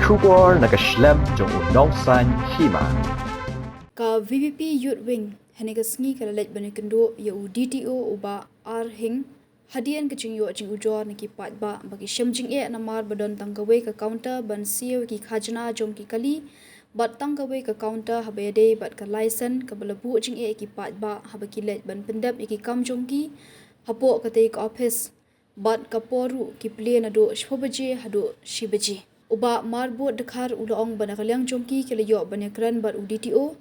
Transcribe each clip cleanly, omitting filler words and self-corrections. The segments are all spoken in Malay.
Shubor nakaslem jong unongsan hima. Ka VVP Youth Wing henega sngi kala lej bani kendo ya u DTO uba Arhing hadian kecing yo jing ujor niki pat ba bagi shemjing e namar badon tanggawe ka counter ban siyo ki khajna jong ki kali bat tanggawe ka counter habede bat ka license ka balabu jing e ki pat ba habaki lej ban pendap ki kam jong ki hapo ka te ka office bat ka poru ki plane ado shpobaje hado shibaje uba marbo dekhar ulong banakalyang jongki kelayo banakran bat UDTO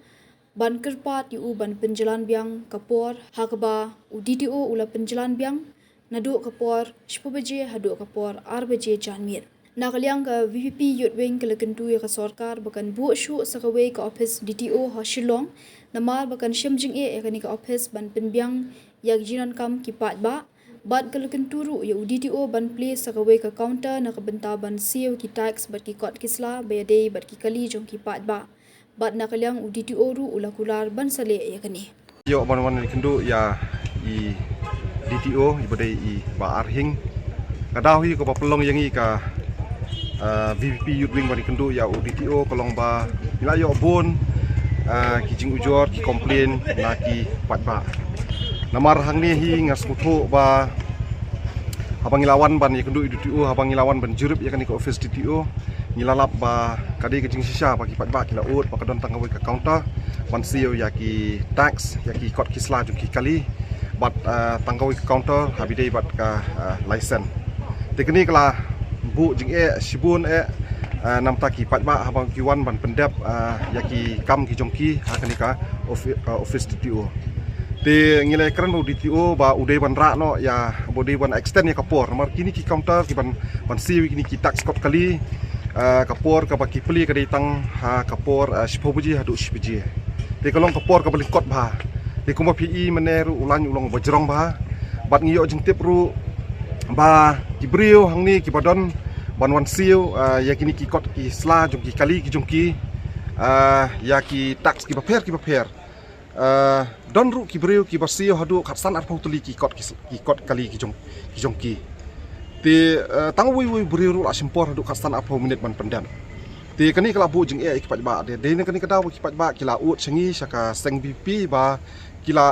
ban kerpat yu ban penjalan biang kapor hakba UDTO ula penjalan biang nadu kapor shpobaje hadu kapor arbaje janmir nakalyang ka VVP Youth Wing kelakentu ya ka sarkar bakan bu shu sakawe ka office DTO ha Shillong namar bakan shemjing e yakani ka office ban penbiang yak jinan kam kipat ba bat kalakan turu ya UDTO ban place sakawe ka counter na kabenta ban siyo ki tax bat ki kot kisla bayade bat ki kali jong ki pat ba bat na kalyang UDTO ru ula kular ban sale ya kani yo ban wan kendu ya i DTO ibade i ba Arhing kadawi ko pelong yang i ka VVP Youth Wing ban kendu ya UDTO kolong ba ila yo bon ki jing ujor ki komplain na ki pat ba namar hang ni hi ngas mutho ba habang ilawan ban yakendu DTO habang ilawan ban jurup yakan ke office DTO ngilalap ba kadi kecing sisa bagi pat ba kila ut pakadon tanggawe ka counter ban siyo yaki tax yaki kot kisla juki kali bat tanggawe ka counter habide bat ka license tekni kala bu jing e shibun e nam taki pat ba habang kiwan ban pendap yaki kam ki jongki hakani ka office DTO te ngilai keren UDTO ba udai ban rak no ya bodai ban extend ya kapor mar kini ki counter ki ban siwi kini ki tax kop kali kapor ka baki peli ka datang ha kapor shpobuji hadu shpobuji te kalong kapor ka balik kot ba te kuma PE meneru ulan ulong bajrong ba bat ngiyo jing tip ru ba ki brio hang ni ki badon ban wan siu ya kini ki kot ki sla jong ki kali ki jong ki ya ki tax ki baper don ru ki breu ki basio hadu khatsan arpau tuli ki kot kali ki jong ki te tang wui breu ru asimpor hadu khatsan arpau minit ban pendam te kani kala bu jing e ki pat ba de ne kani kada ki pat ba kila ut sengi saka seng BP ba kila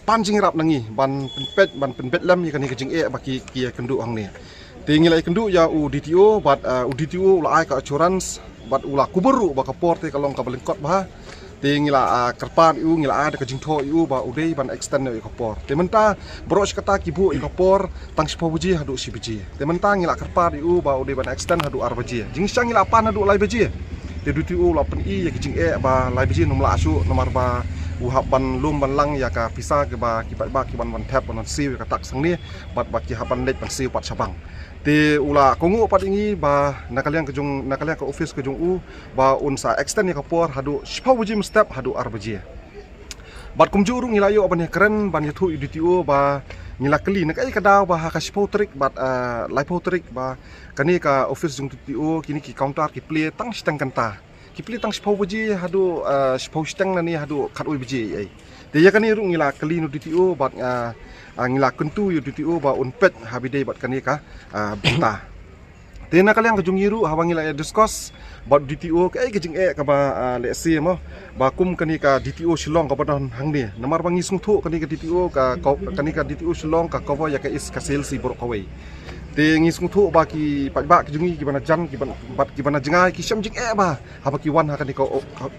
panjing rap nangi ban penpet lam kani ki jing e ba ki kendu hang ni te ngilai kendu ya UDTO bat UDTO ula ai ka assurance bat ula kuberu ba kapor te kalong ka belengkot ba te ngila kerpan yu ngila ada kejingtho yu ba udai ban extend yu kapor te menta broch kata kibu yu kapor tang shpobuji hadu shibiji te menta ngila kerpan yu ba udai ban extend hadu arbaji jingsang ngila pan hadu lai baji te DTO la pen i ya kijing e ba lai baji nomla asu nomar ba uhap ban lum ban lang ya ka pisa ke ba ki ba ki ban tap ban siu ka tak sang ni bat ba ki hapan let ban siu pat sabang te ula kongu pat ingi ba nakaliang ka office kejung u ba unsa extend ya kapor hadu shpobuji step hadu arbaji bat kumjuru ngilayo ban keren ban yathu DTO ba ngilakli nakai kadaw ba ka shpotrik bat lipotrik ba kani ka office jung DTO kini ki counter ki play tang stang kanta ki play tang shpobuji hadu shpostang nani hadu khatoi biji ai te ya kani ru ngilakli no DTO bat ngila kentu yu DTO ba unpet habide bat kani ka benta tena kaliang kejungiru hawang ngila discuss bat DTO kai kejing e ka ba let's see mo ba kum kani ka DTO Shillong ka badon hang ni namar bangi sungthu kani ka DTO kani ka DTO Shillong ka cover ya ka is ka sales si borok kawai te ngi sungthu ba ki pat ba kejungi ki bana jan ki bana jengai ki shamjing e ba haba ki wan ha kani ka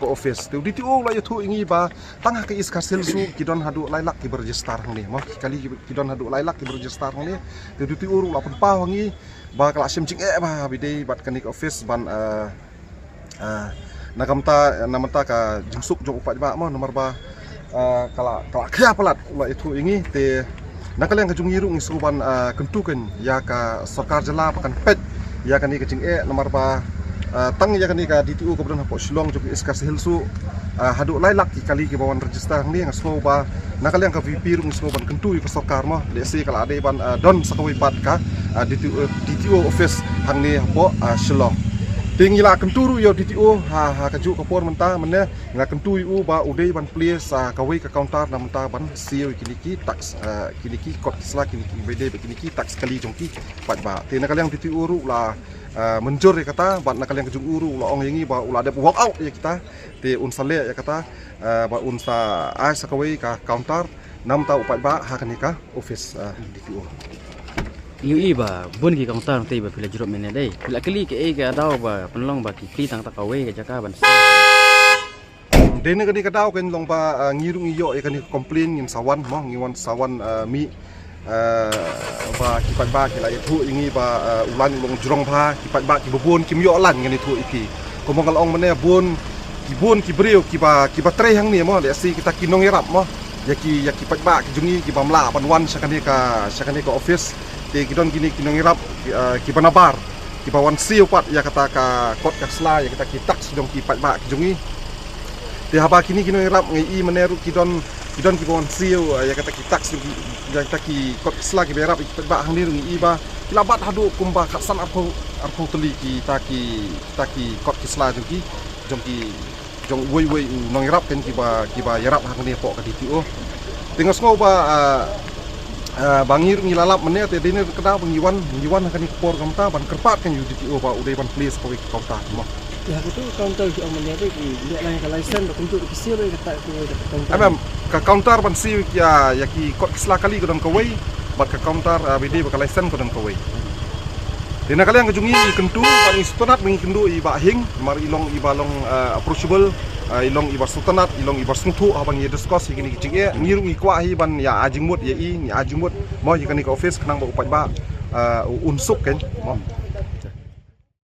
office te DTO la yathu ingi ba tang ha ka is ka sales su ki don hadu lailak ki berregister hang ni mo kali ki don hadu lailak ki berregister hang ni te DTO ru la pun pa wangi ba kala shamjing e ba bidei bat kani ka office ban namanta ka jingsuk jong upat ba mo nomor ba kala khya palat ula itu ingi te nakaliang ka jungiru ngi suban kentuken ya ka sarkar jala pakan pet ya kani ka jing e nomor ba tang ya kani ka DTO ka bron hapo Shillong jong iskar hilsu hadu lailak ki kali ki bawan register ni ngaslo ba nakaliang ka VP ru ngi ban kentu ka sarkar mo le se kala ade ban don sakawi pat ka DTO office hang ni hapo Shillong tingila kenturu yo DTO ha kaju kapor menta mene ngila kentu yu ba udai ban place kawai ka counter na menta ban siu kiniki tax kiniki kot kisla kiniki bede kiniki tax kali jongki pat ba tina kaliang DTO ru la menjur ya kata bat nak kalian kejung uru ong yangi ba ula ada walk out ya kita te unsale ya kata ba unsa ai sakawai ka counter nam ta upat ba ha kan ka office DTO Yui ba bun ki counter te ba pila jurop mene dai pila kali ke ga dau ba penlong ba ki pri tang takawe ke jaka ban dene kan kadau kan long ba ngirung iyo ya kan komplain ngin sawan mo ngiwan sawan mi ba kipat ba kila itu ingi ba ulan long jurong ba kipat ba ki bubun kim yo lan ngani tu iki komong kal ong mene bun ki brio ki ba tre hang ni mo le si kita kinong irap mo ya kipat ba ki jungi ki bamla ban wan sakani ka office te kidon gini kinong irap ki banabar ki bawan siu pat ya kata ka kot ka sla ya kita kitak sidong kipat ba ki jungi te haba kini kinong irap ngai meneru kidon ki bawan siu ya kata kitak yang taki kot sla ki berap ki ba hang ni ngi ba kilabat hadu kumba khasan arko teli ki taki kot ki sla jong woi nong irap kan ki ba yarap hang ni pok ka DTO tengos ngau ba bangir ngilalap mene te dene kada ngiwan kan ni por kamta ban kerpat kan yu DTO ba udai ban place ko kota mo ya betul counter ki ang mene ki dia lang ka license ba kuntu ki sir ka counter amam ka counter ban siu ya ki kot kisla kali ko don kawai bat ka counter BD ba ka license ko don kawai dina kali yang kejungi kentu ban istonat mengi kendu i ba hing mar ilong i balong approachable ilong i bar sultanat ilong i bar sungtu abang ye discuss gini kicing ngirung i kwa hi ban ya ajing mut ye i ni ajing mut mo hi kan ni ka office kanang ba upat ba unsuk kan mo